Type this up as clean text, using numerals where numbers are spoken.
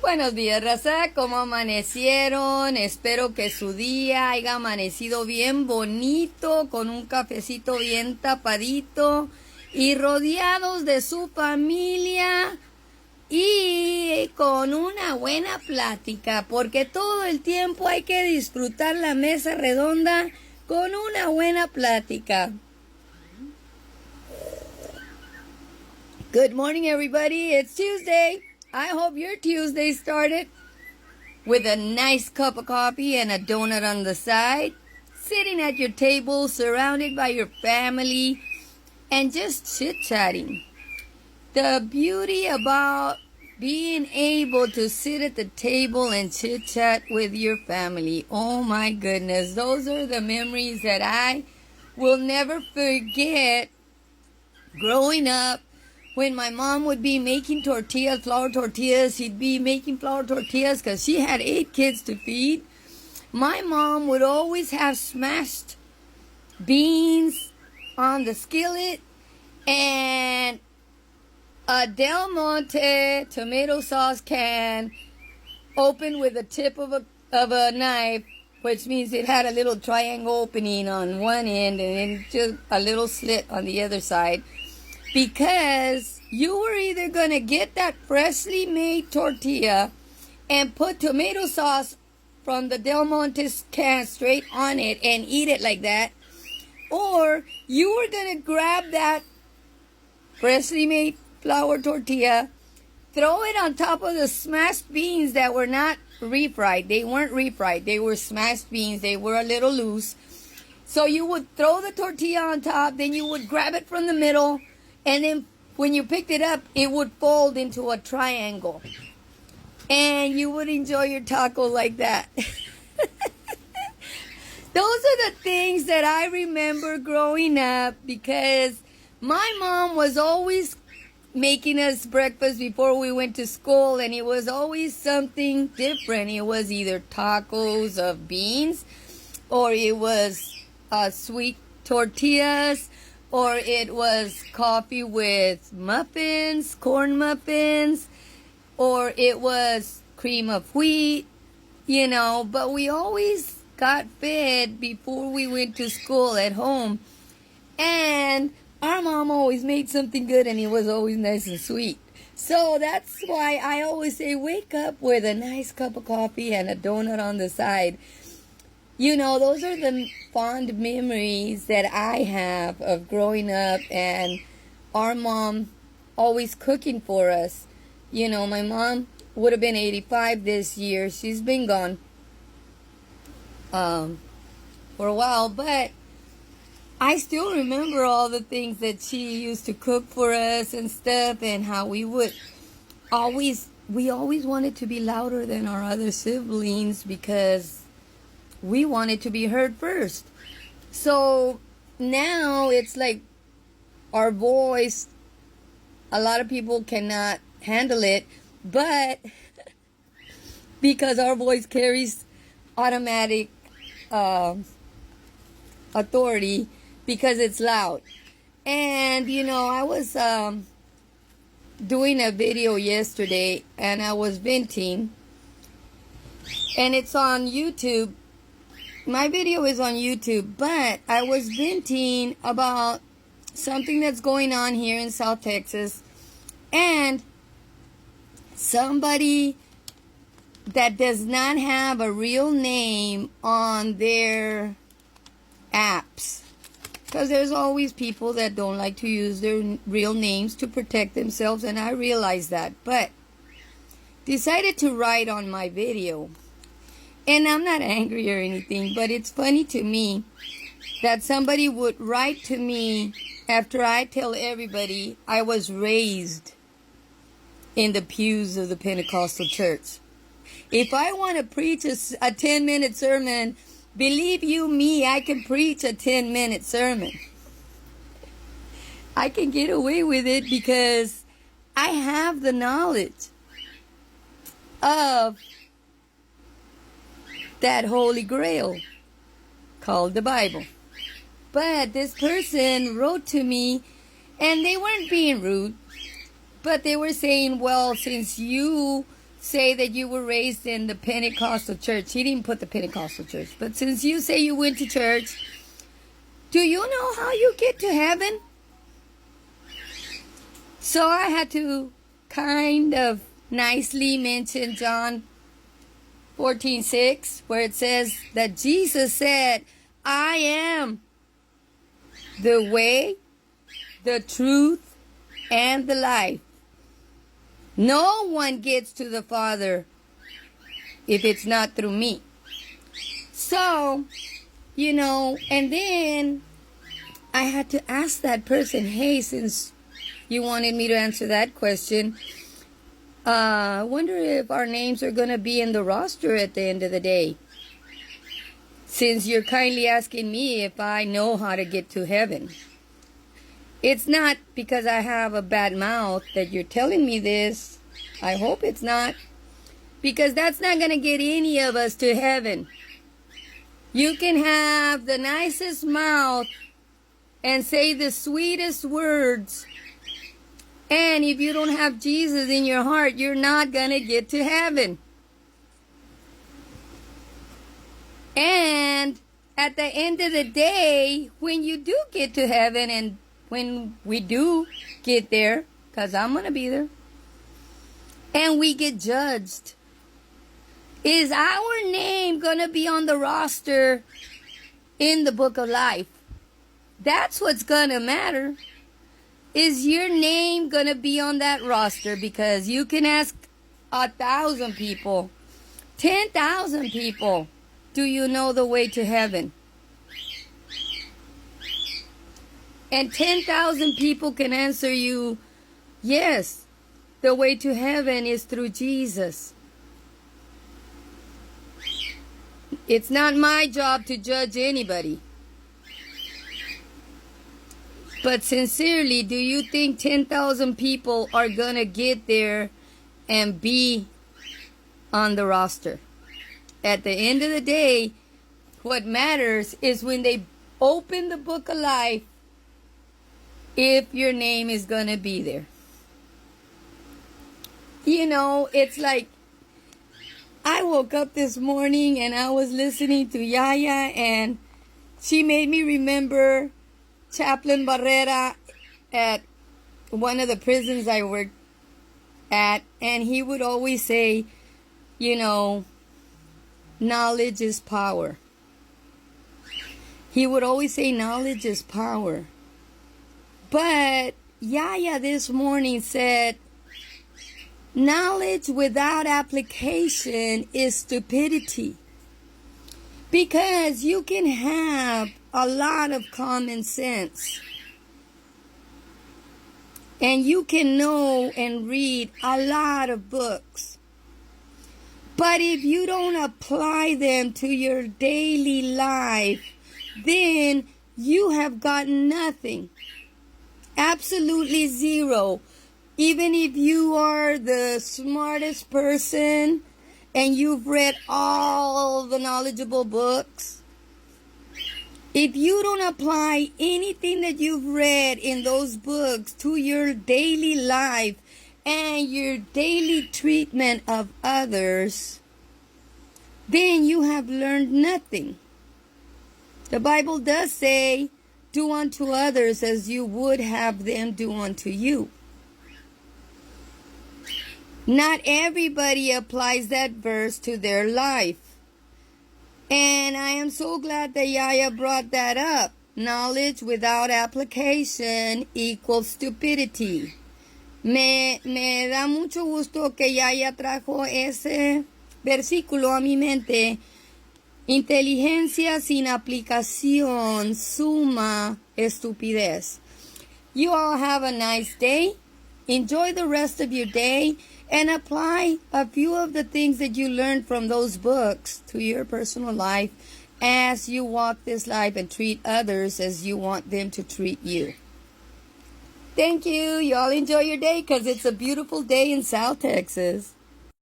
Buenos días, raza. ¿Cómo amanecieron? Espero que su día haya amanecido bien bonito, con un cafecito bien tapadito y rodeados de su familia y con una buena plática, porque todo el tiempo hay que disfrutar la mesa redonda con una buena plática. Good morning, everybody. It's Tuesday. I hope your Tuesday started with a nice cup of coffee and a donut on the side, sitting at your table surrounded by your family and just chit-chatting. The beauty about being able to sit at the table and chit-chat with your family. Oh my goodness, those are the memories that I will never forget growing up. When my mom would be making tortillas, flour tortillas, she'd be making flour tortillas because she had 8 kids to feed. My mom would always have smashed beans on the skillet and a Del Monte tomato sauce can opened with the tip of a knife, which means it had a little triangle opening on one end and then just a little slit on the other side. Because you were either going to get that freshly made tortilla and put tomato sauce from the Del Monte can straight on it and eat it like that, or you were going to grab that freshly made flour tortilla, throw it on top of the smashed beans that were not refried. They weren't refried. They were smashed beans. They were a little loose. So you would throw the tortilla on top, then you would grab it from the middle, and then when you picked it up, it would fold into a triangle. And you would enjoy your taco like that. Those are the things that I remember growing up because my mom was always making us breakfast before we went to school, and it was always something different. It was either tacos of beans, or it was sweet tortillas, or it was coffee with muffins, corn muffins, or it was cream of wheat, but we always got fed before we went to school at home. And our mom always made something good, and it was always nice and sweet. So that's why I always say wake up with a nice cup of coffee and a donut on the side. Those are the fond memories that I have of growing up and our mom always cooking for us. My mom would have been 85 this year. She's been gone for a while, but I still remember all the things that she used to cook for us and stuff, and how we always wanted to be louder than our other siblings because we wanted to be heard first. So now it's like our voice, a lot of people cannot handle it, but because our voice carries automatic authority because it's loud. And I was doing a video yesterday and I was venting, and it's on YouTube. My video is on YouTube, but I was venting about something that's going on here in South Texas, and somebody that does not have a real name on their apps, because there's always people that don't like to use their real names to protect themselves, and I realize that, but decided to write on my video. And I'm not angry or anything, but it's funny to me that somebody would write to me after I tell everybody I was raised in the pews of the Pentecostal church. If I want to preach a 10-minute sermon, believe you me, I can preach a 10-minute sermon. I can get away with it because I have the knowledge of that Holy Grail called the Bible. But this person wrote to me, and they weren't being rude, but they were saying, well, since you say that you were raised in the Pentecostal church. He didn't put the Pentecostal church. But since you say you went to church, do you know how you get to heaven? So I had to kind of nicely mention John 14:6, where it says that Jesus said, I am the way, the truth, and the life. No one gets to the Father if it's not through me. So, and then I had to ask that person, hey, since you wanted me to answer that question, I wonder if our names are going to be in the roster at the end of the day. Since you're kindly asking me if I know how to get to heaven. It's not because I have a bad mouth that you're telling me this. I hope it's not. Because that's not going to get any of us to heaven. You can have the nicest mouth and say the sweetest words. And if you don't have Jesus in your heart, you're not going to get to heaven. And at the end of the day, when you do get to heaven, and when we do get there, because I'm going to be there, and we get judged, is our name going to be on the roster in the book of life? That's what's going to matter. Is your name going to be on that roster? Because you can ask 1,000 people, 10,000 people, do you know the way to heaven? And 10,000 people can answer you, yes, the way to heaven is through Jesus. It's not my job to judge anybody. But sincerely, do you think 10,000 people are going to get there and be on the roster? At the end of the day, what matters is when they open the book of life, if your name is going to be there. It's like I woke up this morning and I was listening to Yaya, and she made me remember Chaplain Barrera at one of the prisons I worked at, and he would always say, knowledge is power. He would always say knowledge is power. But Yaya this morning said, knowledge without application is stupidity. Because you can have a lot of common sense. And you can know and read a lot of books. But if you don't apply them to your daily life, then you have gotten nothing. Absolutely zero. Even if you are the smartest person and you've read all the knowledgeable books, if you don't apply anything that you've read in those books to your daily life and your daily treatment of others, then you have learned nothing. The Bible does say, do unto others as you would have them do unto you. Not everybody applies that verse to their life. And I am so glad that Yaya brought that up. Knowledge without application equals stupidity. Me da mucho gusto que Yaya trajo ese versículo a mi mente. Inteligencia sin aplicación suma estupidez. You all have a nice day. Enjoy the rest of your day and apply a few of the things that you learned from those books to your personal life as you walk this life and treat others as you want them to treat you. Thank you. Y'all enjoy your day because it's a beautiful day in South Texas.